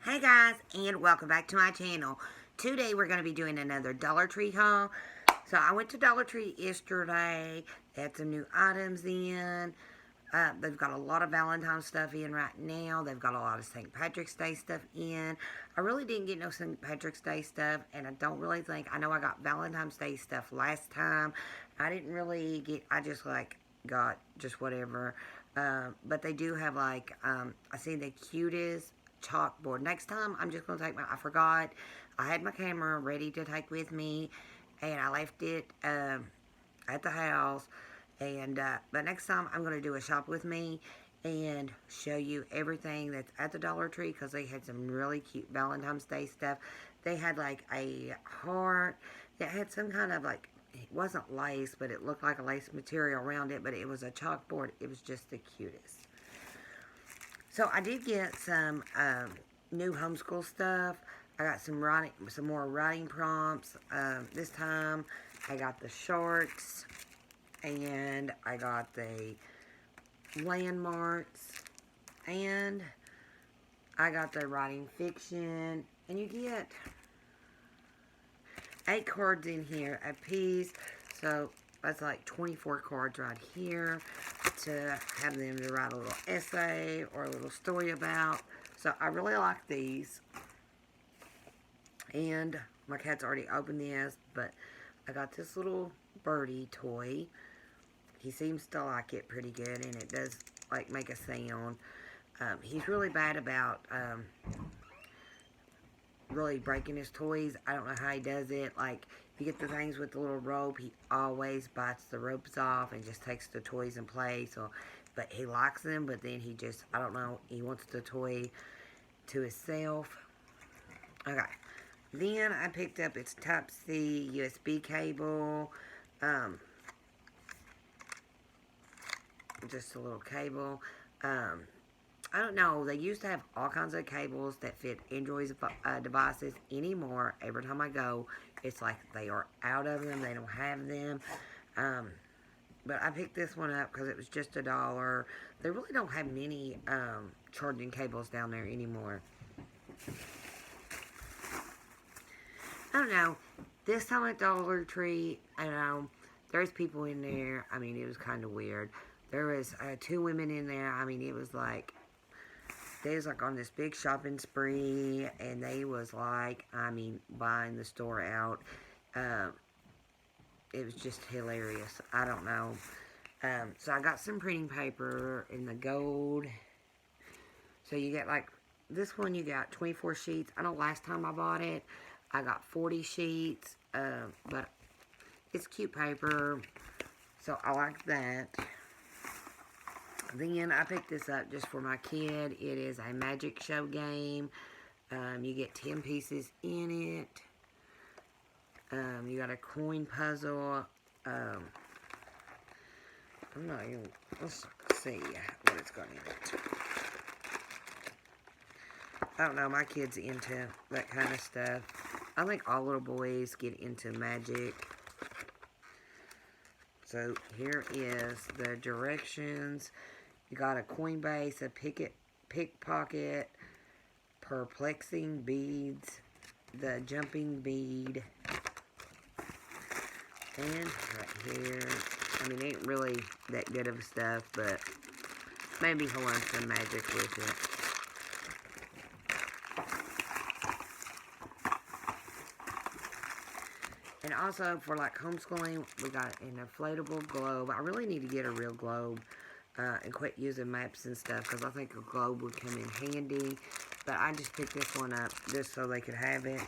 Hey guys, and welcome back to my channel. Today we're going to be doing another Dollar Tree haul. So I went to Dollar Tree yesterday. They had some new items in. They've got a lot of Valentine's stuff in right now. They've got a lot of St. Patrick's Day stuff in. I really didn't get no St. Patrick's Day stuff, and I don't really think, I know I got Valentine's Day stuff last time. I didn't really get, I just got just whatever. But they do have I see the cutest chalkboard. Next time, I'm just going to take I forgot, I had my camera ready to take with me, and I left it at the house. And but next time I'm going to do a shop with me and show you everything that's at the Dollar Tree, because they had some really cute Valentine's Day stuff. They had like a heart that had some kind of it wasn't lace, but it looked like a lace material around it, but it was a chalkboard. It was just the cutest. So I did get some new homeschool stuff. I got some more writing prompts. This time I got the shorts, and I got the landmarks, and I got the writing fiction, and you get 8 cards in here a piece, so that's like 24 cards right here to have them to write a little essay or a little story about. So I really like these, and my cat's already opened this, but I got this little birdie toy. He seems to like it pretty good, and it does make a sound. He's really bad about really breaking his toys. I don't know how he does it. Like, if you get the things with the little rope, he always bites the ropes off and just takes the toys and plays. So, but he likes them, but then he just, I don't know, he wants the toy to himself. Okay. Then I picked up its Type-C USB cable. Just a little cable. I don't know. They used to have all kinds of cables that fit Android devices anymore. Every time I go, it's like they are out of them. They don't have them. But I picked this one up because it was just $1. They really don't have many charging cables down there anymore. I don't know. This time at Dollar Tree, I know there's people in there. I mean, it was kind of weird. There was 2 women in there. I mean, it was like, they was on this big shopping spree, and they was buying the store out. It was just hilarious. I don't know. So I got some printing paper in the gold. So you get this one, you got 24 sheets. I know last time I bought it, I got 40 sheets. But it's cute paper, so I like that. Then I picked this up just for my kid. It is a magic show game. You get 10 pieces in it. You got a coin puzzle. I'm not even, let's see what it's got in it. I don't know, my kid's into that kind of stuff. I think all little boys get into magic. So here is the directions. You got a coin base, a pickpocket, perplexing beads, the jumping bead, and right here. I mean, it ain't really that good of stuff, but maybe he'll learn some magic with it. And also for homeschooling, we got an inflatable globe. I really need to get a real globe. And quit using maps and stuff, because I think a globe would come in handy. But I just picked this one up just so they could have it.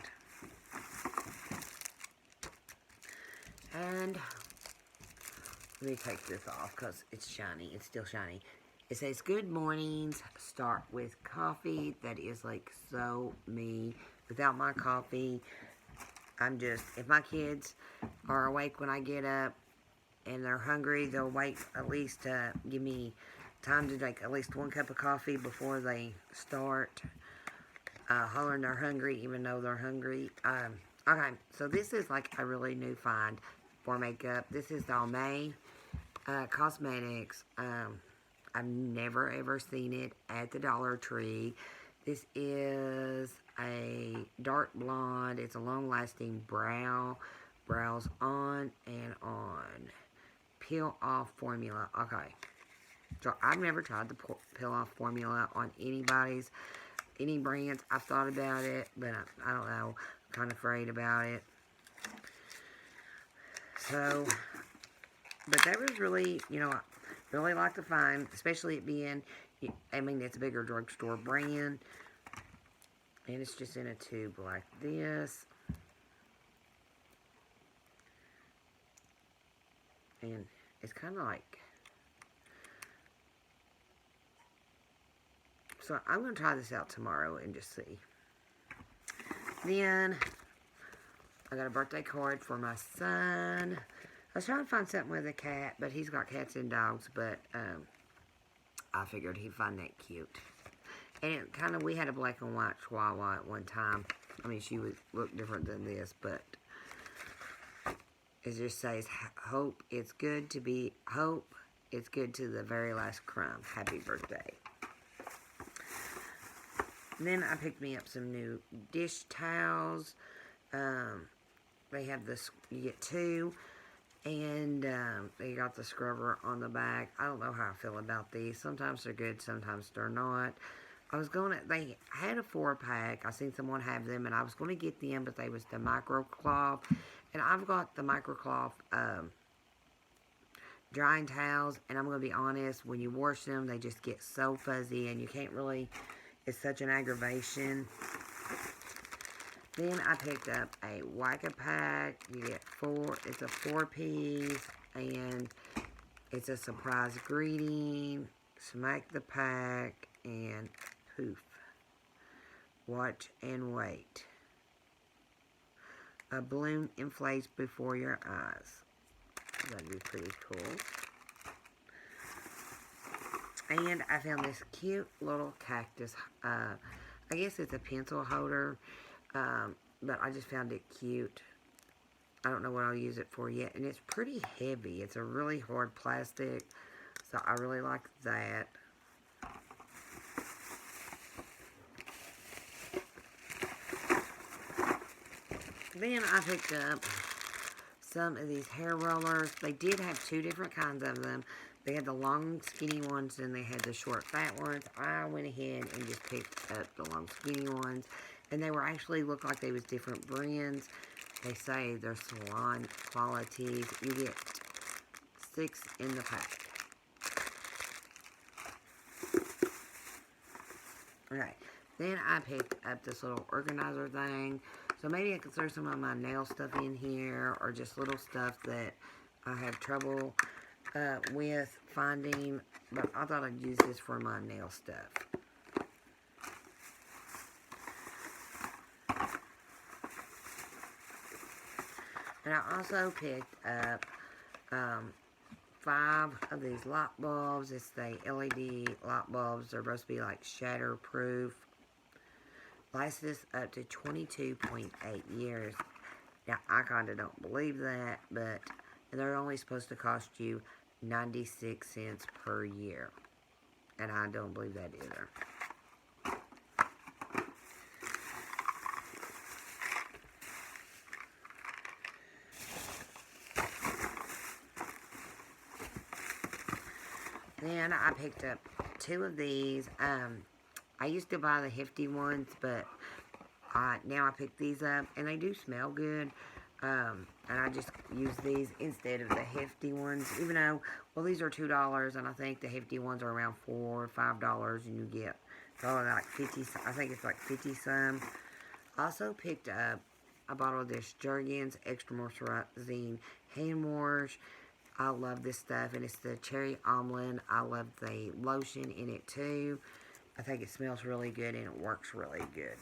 And let me take this off because it's shiny. It's still shiny. It says, "Good mornings start with coffee." That is so me. Without my coffee, if my kids are awake when I get up and they're hungry, they'll wait at least to give me time to drink at least 1 cup of coffee before they start hollering they're hungry, even though they're hungry. Okay, so this is a really new find for makeup. This is the May Cosmetics. I've never ever seen it at the Dollar Tree. This is a dark blonde. It's a long-lasting brows on and on. Peel off formula. Okay. So I've never tried the peel off formula on any brands. I've thought about it, but I don't know. I'm kind of afraid about it. So, but that was really, I really like to find, especially it being, it's a bigger drugstore brand. And it's just in a tube like this. And it's kind of like, so I'm going to try this out tomorrow and just see. Then, I got a birthday card for my son. I was trying to find something with a cat, but he's got cats and dogs, but I figured he'd find that cute. And it kind of, we had a black and white chihuahua at one time. I mean, she would look different than this, but it just says, hope it's good to the very last crumb. Happy birthday. And then I picked me up some new dish towels. They have this, you get 2. And they got the scrubber on the back. I don't know how I feel about these. Sometimes they're good, sometimes they're not. They had a 4-pack. I seen someone have them, and I was going to get them, but they was the microcloth. And I've got the microcloth drying towels, and I'm going to be honest, when you wash them, they just get so fuzzy, and you can't really, it's such an aggravation. Then I picked up a Wicca pack. You get 4, it's a 4-piece, and it's a surprise greeting. Smack the pack, and poof. Watch and wait. A balloon inflates before your eyes. That'd be pretty cool. And I found this cute little cactus. I guess it's a pencil holder. But I just found it cute. I don't know what I'll use it for yet. And it's pretty heavy. It's a really hard plastic. So I really like that. Then I picked up some of these hair rollers. They did have 2 different kinds of them. They had the long skinny ones and they had the short fat ones. I went ahead and just picked up the long skinny ones. And they were actually, looked like they was different brands. They say they're salon qualities. You get 6 in the pack. Alright. Then I picked up this little organizer thing. So maybe I could throw some of my nail stuff in here. Or just little stuff that I have trouble with finding. But I thought I'd use this for my nail stuff. And I also picked up 5 of these light bulbs. It's the LED light bulbs. They're supposed to be like shatterproof. Lasts us up to 22.8 years. Now, I kind of don't believe that, but they're only supposed to cost you 96 cents per year. And I don't believe that either. Then I picked up 2 of these. I used to buy the hefty ones, but now I picked these up, and they do smell good. And I just use these instead of the hefty ones, even though, well, these are $2, and I think the hefty ones are around $4 or $5, and you get probably like 50, I think it's like 50 some. Also picked up a bottle of this Jergens Extra Moisturizing Hand Wash. I love this stuff, and it's the cherry almond. I love the lotion in it too. I think it smells really good, and it works really good.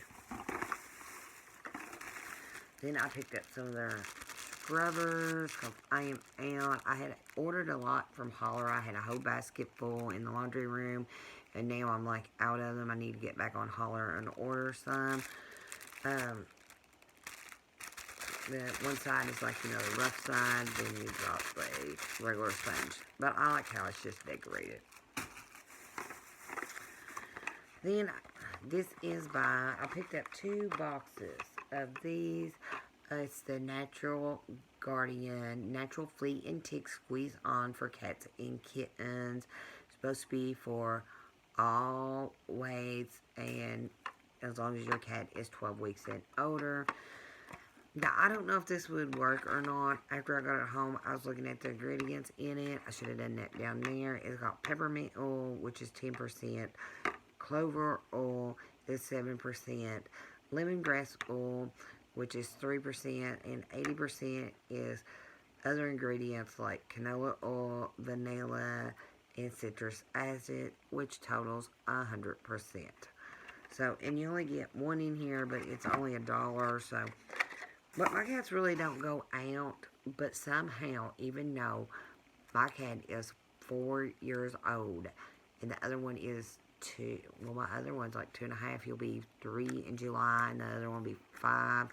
Then I picked up some of their scrubbers because I am out. I had ordered a lot from Holler. I had a whole basket full in the laundry room, and now I'm like out of them. I need to get back on Holler and order some. The one side is like, the rough side, then you got the regular sponge. But I like how it's just decorated. Then this is by, I picked up 2 boxes of these. It's the Natural Guardian Natural Flea and Tick Squeeze On for cats and kittens. It's supposed to be for all weights and as long as your cat is 12 weeks and older. Now, I don't know if this would work or not. After I got it home, I was looking at the ingredients in it. I should have done that down there. It's got peppermint oil, which is 10%. Clover oil is 7%. Lemongrass oil, which is 3%. And 80% is other ingredients like canola oil, vanilla, and citrus acid, which totals 100%. So, and you only get 1 in here, but it's only $1, so. But my cats really don't go out, but somehow, even though my cat is 4 years old, and the other one is 2, well, my other one's like 2.5, he'll be 3 in July, and the other one will be 5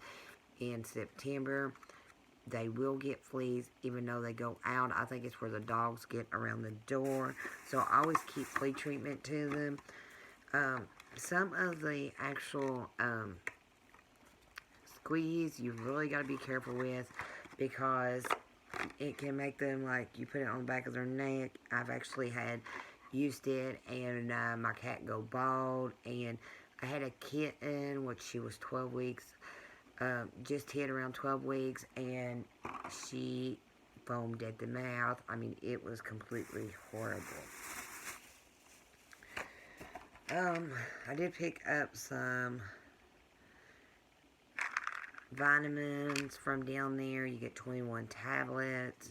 in September, they will get fleas, even though they go out. I think it's where the dogs get around the door, so I always keep flea treatment to them. Some of the actual, squeeze you've really got to be careful with because it can make them, like, you put it on the back of their neck. I've actually used it and my cat go bald, and I had a kitten which she was 12 weeks, just hit around 12 weeks, and she foamed at the mouth. I mean, it was completely horrible. I did pick up some vitamins from down there. You get 21 tablets.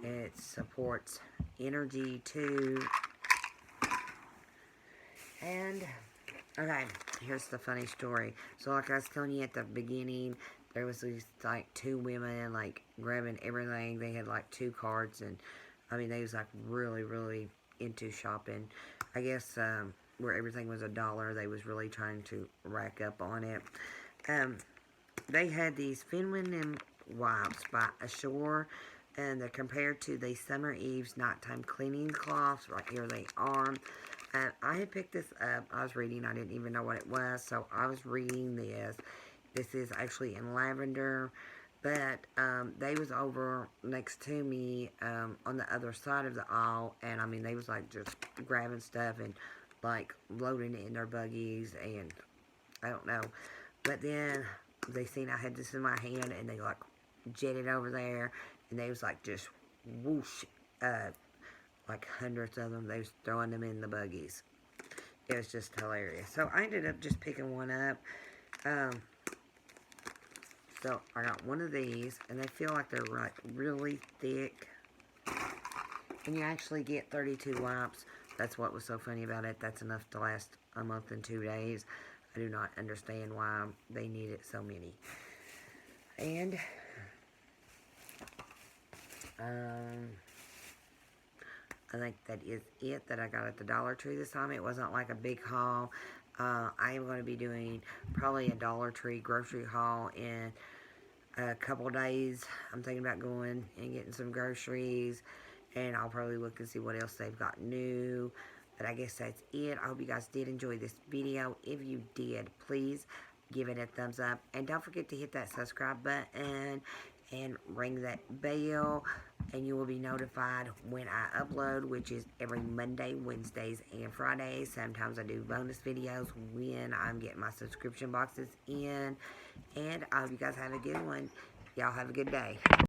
It supports energy too. And okay, here's the funny story. So like I was telling you at the beginning, there was these like 2 women like grabbing everything. They had like 2 carts, and I mean they was like really into shopping. I guess where everything was $1, they was really trying to rack up on it. They had these feminine wipes by Ashore, and they're compared to the Summer Eve's nighttime cleaning cloths. Right here they are. And I had picked this up. I was reading. I didn't even know what it was, so I was reading this. This is actually in lavender, but they was over next to me on the other side of the aisle, and I mean they was like just grabbing stuff and like loading it in their buggies, and I don't know. But then they seen I had this in my hand, and they like jetted over there, and they was like just whoosh, like hundreds of them. They was throwing them in the buggies. It was just hilarious. So I ended up just picking one up. So I got one of these, and they feel like they're like really thick, and you actually get 32 wipes. That's what was so funny about it. That's enough to last a month and 2 days. I do not understand why they needed so many. And I think that is it that I got at the Dollar Tree this time. It wasn't like a big haul. I am going to be doing probably a Dollar Tree grocery haul in a couple days. I'm thinking about going and getting some groceries, and I'll probably look and see what else they've got new. But I guess that's it. I hope you guys did enjoy this video. If you did, please give it a thumbs up. And don't forget to hit that subscribe button and ring that bell. And you will be notified when I upload, which is every Monday, Wednesdays, and Fridays. Sometimes I do bonus videos when I'm getting my subscription boxes in. And I hope you guys have a good one. Y'all have a good day.